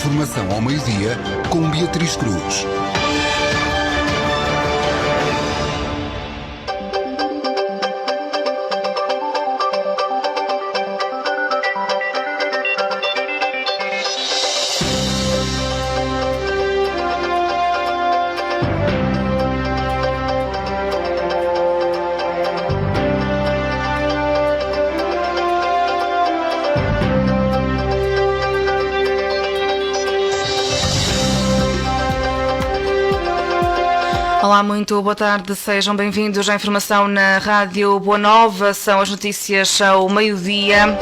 Informação ao meio-dia com Beatriz Cruz. Olá, muito boa tarde, sejam bem-vindos à informação na Rádio Boa Nova, são as notícias ao meio-dia.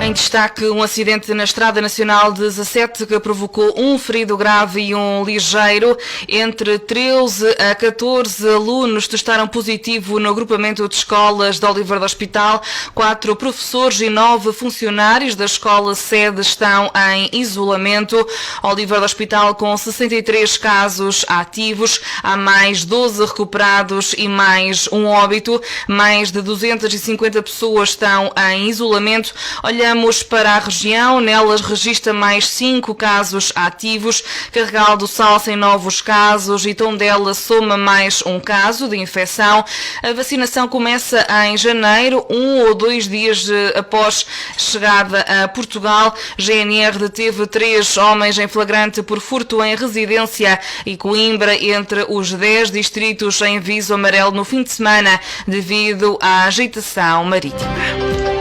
Em destaque, um acidente na Estrada Nacional 17 que provocou um ferido grave e um ligeiro. Entre 13 a 14 alunos testaram positivo no agrupamento de escolas de Oliveira do Hospital. 4 professores e 9 funcionários da escola sede estão em isolamento. Oliveira do Hospital com 63 casos ativos, há mais 12 recuperados e mais um óbito. Mais de 250 pessoas estão em isolamento. Olhamos para a região, nelas registra mais 5 casos ativos. Carregal do Sal sem novos casos e Tondela soma mais um caso de infecção. A vacinação começa em janeiro, 1 ou 2 dias após chegada a Portugal. GNR deteve 3 homens em flagrante por furto em residência e Coimbra entre os 10 distritos em aviso amarelo no fim de semana devido à agitação marítima.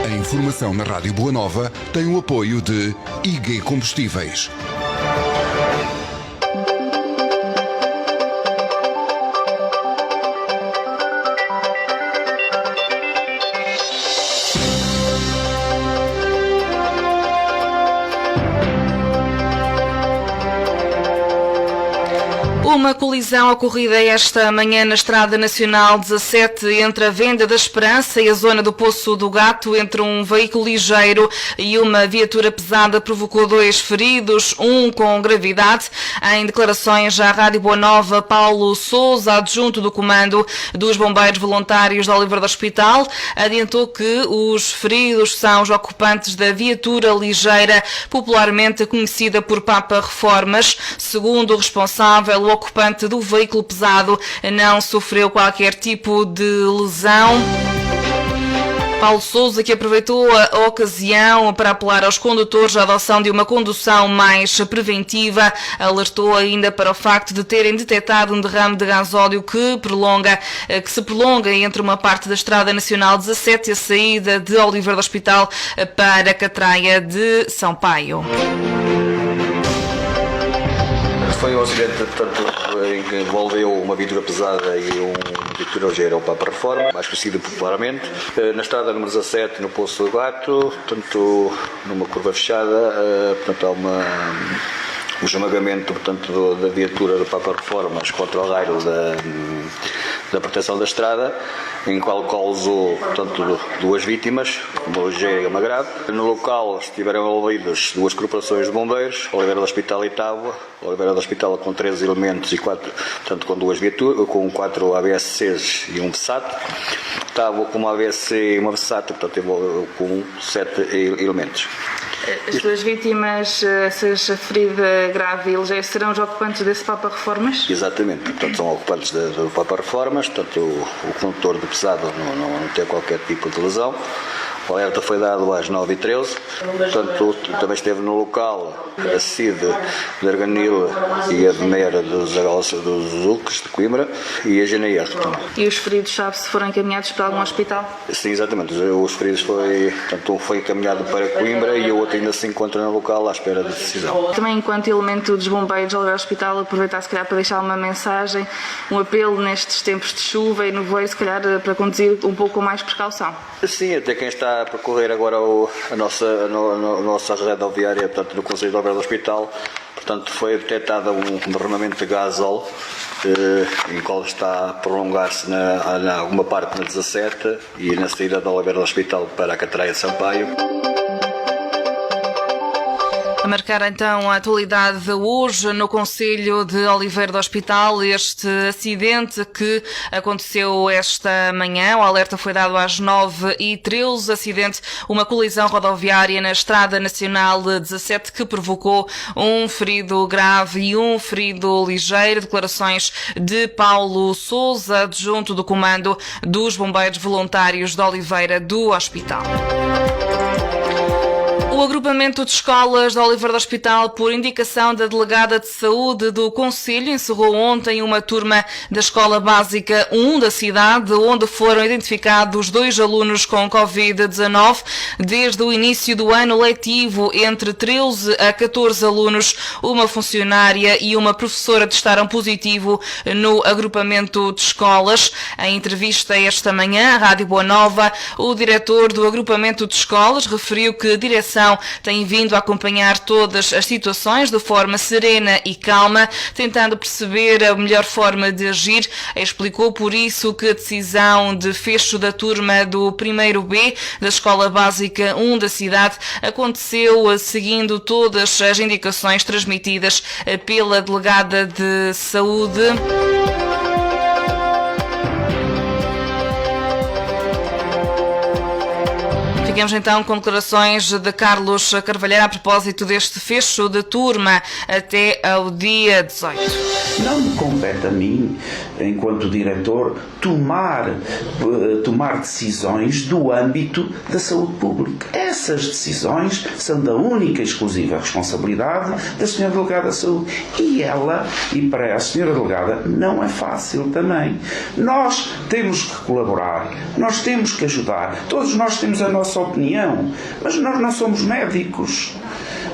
A informação na Rádio Boa Nova tem o apoio de IG Combustíveis. Uma colisão ocorrida esta manhã na Estrada Nacional 17 entre a Venda da Esperança e a zona do Poço do Gato, entre um veículo ligeiro e uma viatura pesada, provocou 2 feridos, um com gravidade. Em declarações à Rádio Boa Nova, Paulo Sousa, adjunto do comando dos bombeiros voluntários de Oliveira do Hospital, adiantou que os feridos são os ocupantes da viatura ligeira, popularmente conhecida por Papa Reformas. Segundo o responsável, o ocupante do veículo pesado não sofreu qualquer tipo de lesão. Paulo Sousa, que aproveitou a ocasião para apelar aos condutores à adoção de uma condução mais preventiva, alertou ainda para o facto de terem detectado um derrame de gasóleo que se prolonga entre uma parte da Estrada Nacional 17 e a saída de Oliveira do Hospital para a Catraia de São Paio. Foi um acidente, portanto, em que envolveu uma viatura pesada e uma viatura ligeira, o Papa Reforma, mais conhecido popularmente, na estrada número 17, no Poço do Gato, portanto, numa curva fechada, portanto, há um esmagamento, portanto, da viatura do Papa Reformas contra o raio da proteção da estrada, em qual causou, portanto, 2 vítimas, uma ligeira e uma grave. No local estiveram envolvidas 2 corporações de bombeiros, Oliveira do Hospital e Tábua. Oliveira do Hospital com 3 elementos e 4, portanto, com 2 viaturas, com 4 ABSCs e um VSAT. Tábua com uma ABSC e uma VSAT, portanto, com 7 elementos. As 2 vítimas, seja ferida grave e ligeira, serão os ocupantes desse Papa Reformas? Exatamente, portanto, são ocupantes do Papa Reformas, portanto, o condutor do pesado não tem qualquer tipo de lesão. O alerta foi dado às 9h13, portanto, também esteve no local a CID de Arganil e a Bemeira dos Ulques de Coimbra e a GNR também. E os feridos, sabe-se, foram encaminhados para algum hospital? Sim, exatamente. Os feridos um foi encaminhado para Coimbra e o outro ainda se encontra no local à espera de decisão. Também, enquanto elemento dos bombeiros de Oliveira do Hospital, aproveitar se calhar para deixar uma mensagem, um apelo nestes tempos de chuva e nevoeiro, se calhar para conduzir um pouco com mais precaução. Sim, até quem está a percorrer agora a nossa rodoviária, portanto, no Conselho de Oliveira do Hospital, portanto, foi detectado um derramamento de gasóleo, em qual está a prolongar-se em alguma parte na 17 e na saída de Oliveira do Hospital para a Catraia de Sampaio. A marcar então a atualidade hoje no Concelho de Oliveira do Hospital, este acidente que aconteceu esta manhã. O alerta foi dado às 9h13. Acidente, uma colisão rodoviária na Estrada Nacional 17 que provocou um ferido grave e um ferido ligeiro. Declarações de Paulo Sousa, adjunto do Comando dos Bombeiros Voluntários de Oliveira do Hospital. O agrupamento de escolas de Oliveira do Hospital, por indicação da Delegada de Saúde do Concelho, encerrou ontem uma turma da Escola Básica 1 da cidade, onde foram identificados 2 alunos com Covid-19. Desde o início do ano letivo, entre 13 a 14 alunos, uma funcionária e uma professora testaram positivo no agrupamento de escolas. Em entrevista esta manhã à Rádio Boa Nova, o diretor do agrupamento de escolas referiu que a direção tem vindo a acompanhar todas as situações de forma serena e calma, tentando perceber a melhor forma de agir. Explicou por isso que a decisão de fecho da turma do 1º B da Escola Básica 1 da cidade aconteceu seguindo todas as indicações transmitidas pela Delegada de Saúde. Ficamos então com declarações de Carlos Carvalheiro a propósito deste fecho de turma até ao dia 18. Não me compete a mim, enquanto diretor, tomar decisões do âmbito da saúde pública. Essas decisões são da única e exclusiva responsabilidade da Sra. Delegada da Saúde. E para a Sra. Delegada não é fácil também. Nós temos que colaborar, nós temos que ajudar, todos nós temos a nossa opinião, mas nós não somos médicos.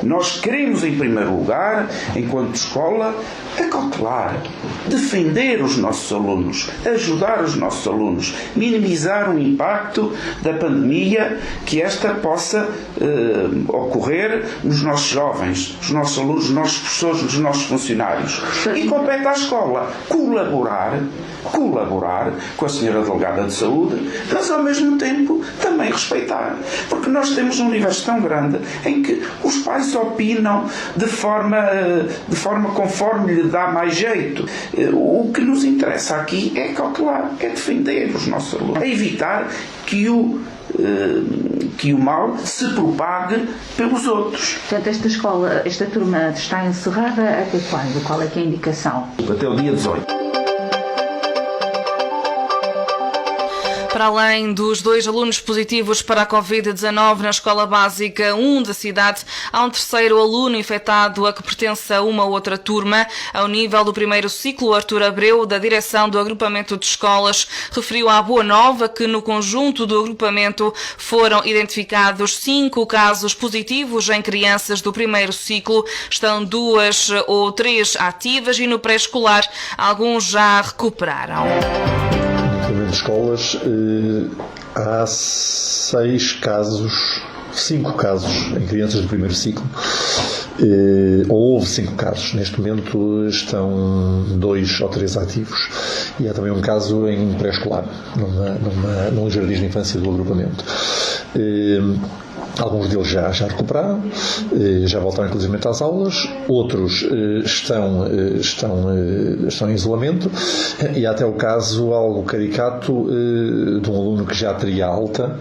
Nós queremos, em primeiro lugar, enquanto escola, acautelar, defender os nossos alunos, ajudar os nossos alunos, minimizar o impacto da pandemia, que esta possa ocorrer nos nossos jovens, nos nossos alunos, nos nossos professores, nos nossos funcionários. E compete à escola colaborar com a Sra. Delegada de Saúde, mas ao mesmo tempo também respeitar. Porque nós temos um universo tão grande em que os pais opinam de forma conforme lhe dá mais jeito. O que nos interessa aqui é cautelar, é defender os nossos alunos, é evitar que o mal se propague pelos outros. Portanto, esta turma está encerrada até quando? Qual é que é a indicação? Até o dia 18. Para além dos 2 alunos positivos para a Covid-19 na Escola Básica 1 da cidade, há um 3º aluno infectado a que pertence a uma outra turma. Ao nível do 1º ciclo, Artur Abreu, da direção do agrupamento de escolas, referiu à Boa Nova que no conjunto do agrupamento foram identificados 5 casos positivos em crianças do 1º ciclo. Estão 2 ou 3 ativas e no pré-escolar alguns já recuperaram. De escolas, há 5 casos em crianças do 1º ciclo, ou houve 5 casos. Neste momento estão 2 ou 3 ativos e há também um caso em pré-escolar, num jardim de infância do agrupamento. Alguns deles já recuperaram, já voltaram inclusive às aulas, outros estão em isolamento e há até o caso algo caricato de um aluno que já teria alta,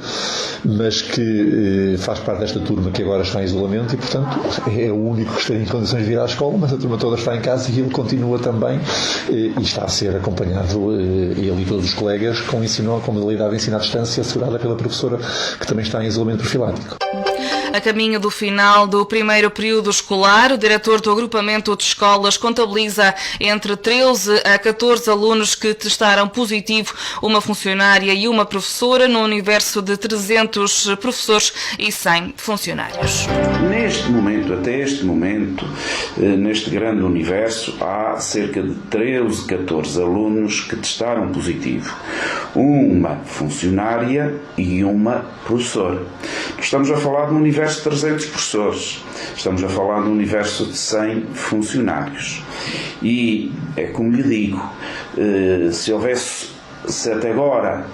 mas que faz parte desta turma que agora está em isolamento e, portanto, é o único que esteja em condições de vir à escola, mas a turma toda está em casa e ele continua também e está a ser acompanhado, ele e todos os colegas, com modalidade de ensino à distância assegurada pela professora, que também está em isolamento profilático. A caminho do final do 1º período escolar, o diretor do agrupamento de escolas contabiliza entre 13 a 14 alunos que testaram positivo, uma funcionária e uma professora, no universo de 300 professores e 100 funcionários. Neste momento, até este momento, neste grande universo, há cerca de 13, 14 alunos que testaram positivo. Uma funcionária e uma professora. Estamos a falar de um universo de 300 professores. Estamos a falar de um universo de 100 funcionários. E é como lhe digo, se até agora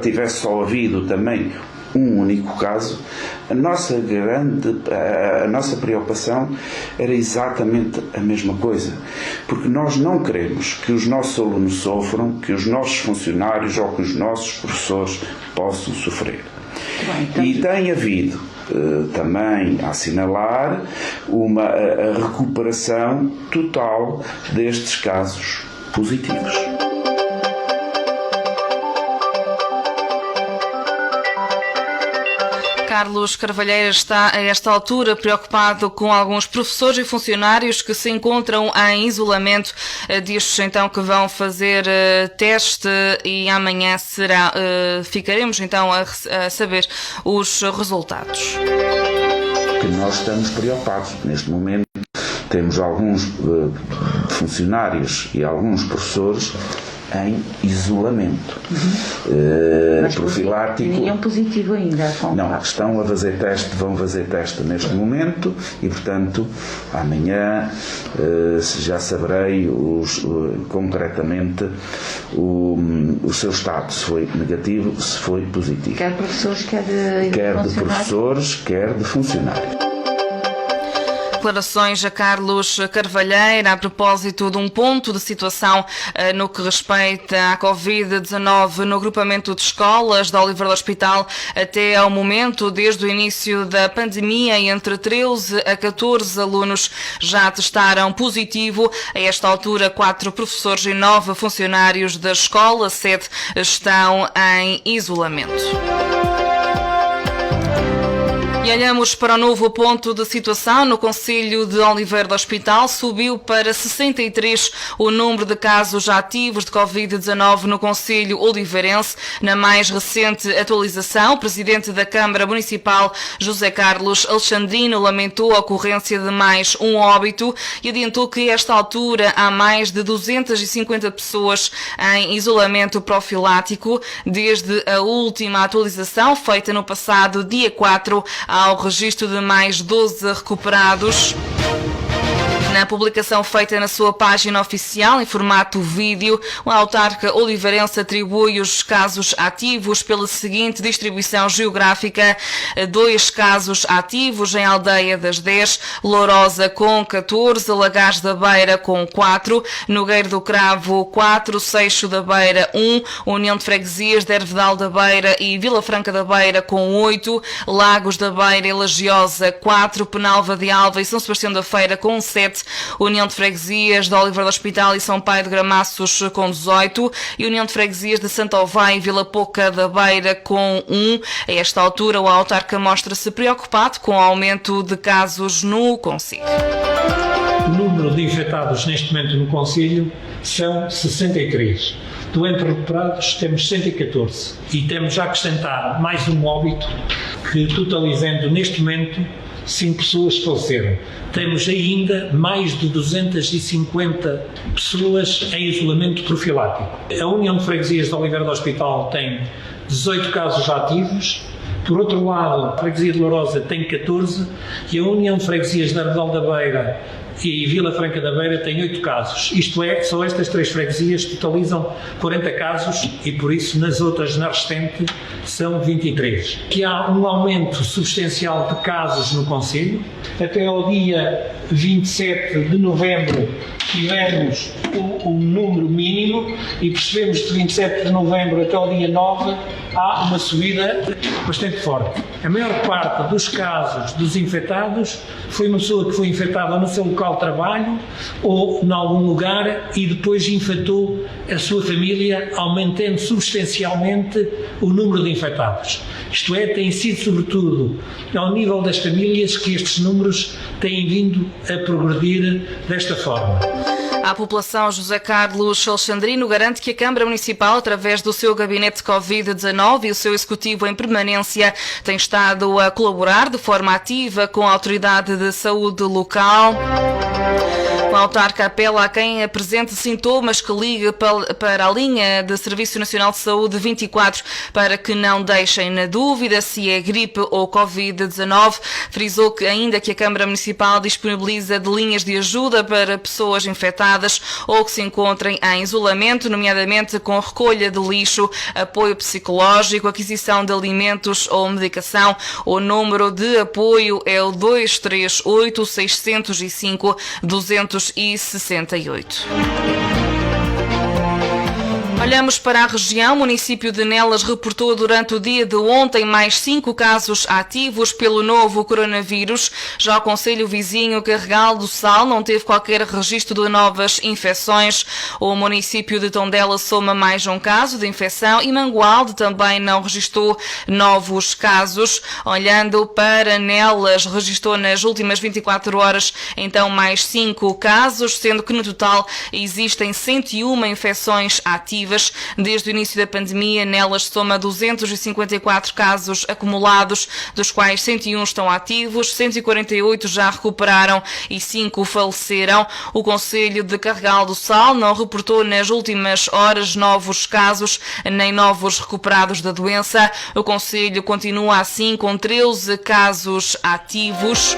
tivesse só havido também um único caso, a nossa preocupação era exatamente a mesma coisa, porque nós não queremos que os nossos alunos sofram, que os nossos funcionários ou que os nossos professores possam sofrer. E tem havido também a assinalar a recuperação total destes casos positivos. Carlos Carvalheira está a esta altura preocupado com alguns professores e funcionários que se encontram em isolamento. Diz então que vão fazer teste e amanhã ficaremos então a saber os resultados. Que nós estamos preocupados. Neste momento temos alguns funcionários e alguns professores em isolamento profilático. Nenhum positivo ainda. Não, vão fazer teste neste momento e, portanto, amanhã já saberei concretamente o seu estado, se foi negativo, se foi positivo. Quer professores, quer de professores, quer de funcionários. Declarações a Carlos Carvalheira a propósito de um ponto de situação no que respeita à Covid-19 no agrupamento de escolas da Oliveira do Hospital. Até ao momento, desde o início da pandemia, entre 13 a 14 alunos já testaram positivo. A esta altura, 4 professores e 9 funcionários da escola, 7 estão em isolamento. E olhamos para o novo ponto de situação no concelho de Oliveira do Hospital. Subiu para 63 o número de casos ativos de Covid-19 no concelho oliveirense. Na mais recente atualização, o presidente da Câmara Municipal, José Carlos Alexandrino, lamentou a ocorrência de mais um óbito e adiantou que a esta altura há mais de 250 pessoas em isolamento profilático. Desde a última atualização, feita no passado dia 4, ao registro de mais 12 recuperados. Na publicação feita na sua página oficial, em formato vídeo, o autarca oliveirense atribui os casos ativos pela seguinte distribuição geográfica: 2 casos ativos em Aldeia das 10, Lourosa com 14, Lagares da Beira com 4, Nogueiro do Cravo 4, Seixo da Beira 1, União de Freguesias de Ervedal da Beira e Vila Franca da Beira com 8, Lagos da Beira e Lagiosa 4, Penalva de Alva e São Sebastião da Feira com 7, União de Freguesias de Oliveira do Hospital e São Paio de Gramaços com 18 e União de Freguesias de Santo Ovai e Vila Pouca da Beira com 1. A esta altura, o autarca mostra-se preocupado com o aumento de casos no concelho. O número de infectados neste momento no concelho são 63. Doentes recuperados temos 114 e temos a acrescentar mais um óbito que, totalizando neste momento 5 pessoas faleceram. Temos ainda mais de 250 pessoas em isolamento profilático. A União de Freguesias de Oliveira do Hospital tem 18 casos ativos. Por outro lado, a Freguesia de Lourosa tem 14 e a União de Freguesias de Ervedal da Beira e Vila Franca da Beira tem 8 casos. Isto é, só estas 3 freguesias totalizam 40 casos e, por isso, nas outras, na restante, são 23. Que há um aumento substancial de casos no concelho. Até ao dia 27 de novembro tivemos um número mínimo e percebemos que de 27 de novembro até ao dia 9 há uma subida bastante forte. A maior parte dos casos dos infectados foi uma pessoa que foi infectada no seu local de trabalho ou em algum lugar e depois infectou a sua família, aumentando substancialmente o número de infectados. Isto é, tem sido sobretudo ao nível das famílias que estes números têm vindo a progredir desta forma. A população, José Carlos Alexandrino garante que a Câmara Municipal, através do seu gabinete de Covid-19 e o seu executivo em permanência, tem estado a colaborar de forma ativa com a autoridade de saúde local. O autarca apela a quem apresente sintomas que ligue para a linha de Serviço Nacional de Saúde 24 para que não deixem na dúvida se é gripe ou Covid-19. Frisou que ainda que a Câmara Municipal disponibiliza de linhas de ajuda para pessoas infectadas ou que se encontrem em isolamento, nomeadamente com recolha de lixo, apoio psicológico, aquisição de alimentos ou medicação, o número de apoio é o 238 605 268. Olhamos para a região. O município de Nelas reportou durante o dia de ontem mais 5 casos ativos pelo novo coronavírus. Já o concelho vizinho Carregal do Sal não teve qualquer registro de novas infecções. O município de Tondela soma mais um caso de infecção e Mangualde também não registrou novos casos. Olhando para Nelas, registrou nas últimas 24 horas então mais 5 casos, sendo que no total existem 101 infecções ativas. Desde o início da pandemia, Nelas soma 254 casos acumulados, dos quais 101 estão ativos, 148 já recuperaram e 5 faleceram. O concelho de Carregal do Sal não reportou nas últimas horas novos casos nem novos recuperados da doença. O concelho continua assim com 13 casos ativos.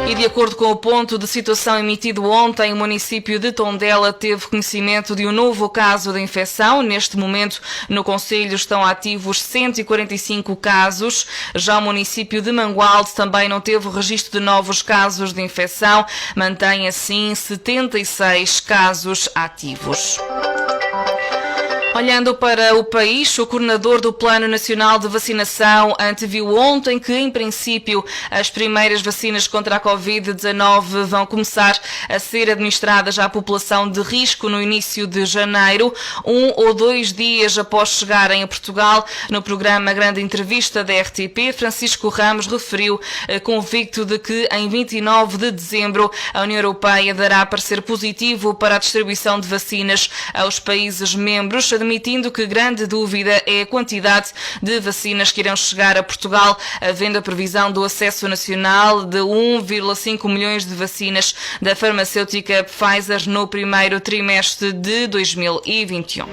E de acordo com o ponto de situação emitido ontem, o município de Tondela teve conhecimento de um novo caso de infecção. Neste momento, no concelho estão ativos 145 casos. Já o município de Mangualde também não teve registro de novos casos de infecção. Mantém assim 76 casos ativos. Olhando para o país, o coordenador do Plano Nacional de Vacinação anteviu ontem que, em princípio, as primeiras vacinas contra a Covid-19 vão começar a ser administradas à população de risco no início de janeiro, 1 ou 2 dias após chegarem a Portugal. No programa Grande Entrevista da RTP, Francisco Ramos referiu, convicto de que em 29 de dezembro a União Europeia dará parecer positivo para a distribuição de vacinas aos países membros, admitindo que grande dúvida é a quantidade de vacinas que irão chegar a Portugal, havendo a previsão do acesso nacional de 1,5 milhões de vacinas da farmacêutica Pfizer no primeiro trimestre de 2021.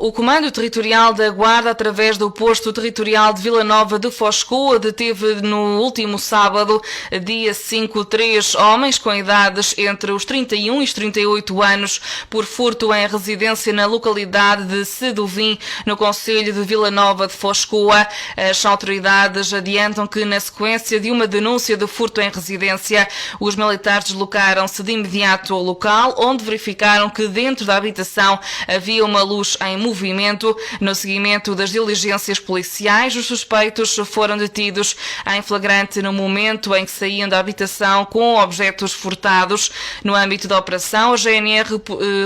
O Comando Territorial da Guarda, através do Posto Territorial de Vila Nova de Foscoa, deteve no último sábado, dia 5, 3 homens com idades entre os 31 e os 38 anos por furto em residência na localidade de Seduvim, no concelho de Vila Nova de Foscoa. As autoridades adiantam que, na sequência de uma denúncia de furto em residência, os militares deslocaram-se de imediato ao local, onde verificaram que dentro da habitação havia uma luz em movimento. No seguimento das diligências policiais, os suspeitos foram detidos em flagrante no momento em que saíam da habitação com objetos furtados. No âmbito da operação, a GNR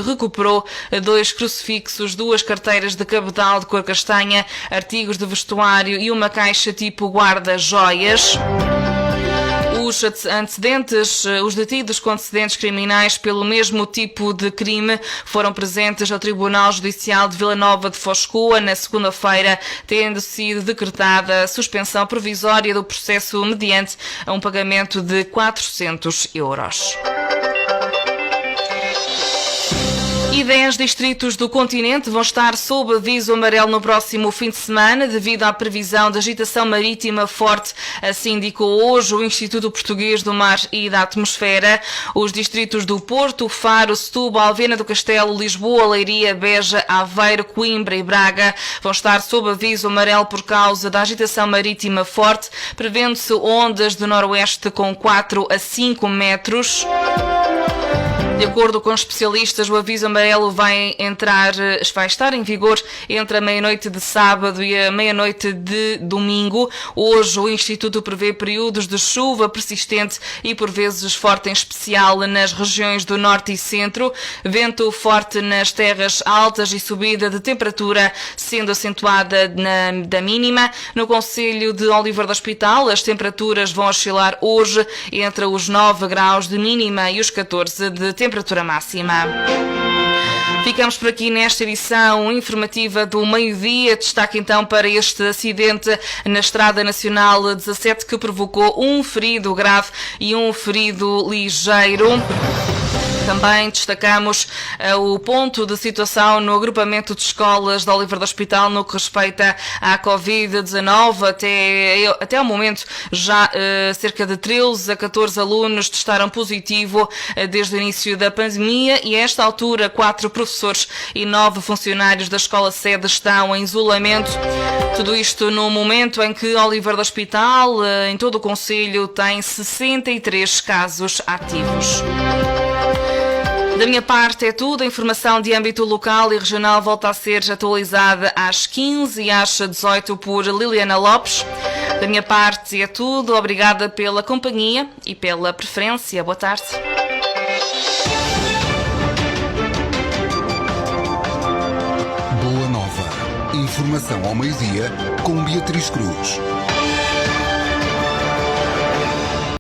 recuperou 2 crucifixos, 2 carteiras de cabedal de cor castanha, artigos de vestuário e uma caixa tipo guarda-joias. Os detidos com antecedentes criminais pelo mesmo tipo de crime foram presentes ao Tribunal Judicial de Vila Nova de Foscoa na segunda-feira, tendo sido decretada a suspensão provisória do processo mediante um pagamento de 400 euros. E 10 distritos do continente vão estar sob aviso amarelo no próximo fim de semana devido à previsão de agitação marítima forte, assim indicou hoje o Instituto Português do Mar e da Atmosfera. Os distritos do Porto, Faro, Setúbal, Viana do Castelo, Lisboa, Leiria, Beja, Aveiro, Coimbra e Braga vão estar sob aviso amarelo por causa da agitação marítima forte, prevendo-se ondas de noroeste com 4 a 5 metros. De acordo com especialistas, o aviso amarelo vai estar em vigor entre a meia-noite de sábado e a meia-noite de domingo. Hoje o Instituto prevê períodos de chuva persistente e por vezes forte, em especial nas regiões do norte e centro. Vento forte nas terras altas e subida de temperatura sendo acentuada da mínima. No concelho de Oliver do Hospital, as temperaturas vão oscilar hoje entre os 9 graus de mínima e os 14 de temperatura máxima. Ficamos por aqui nesta edição informativa do meio-dia. Destaque então para este acidente na Estrada Nacional 17 que provocou um ferido grave e um ferido ligeiro. Também destacamos o ponto de situação no agrupamento de escolas de Oliver do Hospital no que respeita à Covid-19. Até ao momento, já cerca de 13 a 14 alunos testaram positivo desde o início da pandemia e a esta altura 4 professores e 9 funcionários da escola sede estão em isolamento. Tudo isto no momento em que Oliver do Hospital, em todo o concelho, tem 63 casos ativos. Da minha parte é tudo. A informação de âmbito local e regional volta a ser atualizada às 15 e às 18 por Liliana Lopes. Da minha parte é tudo. Obrigada pela companhia e pela preferência. Boa tarde. Boa Nova. Informação ao meio-dia com Beatriz Cruz.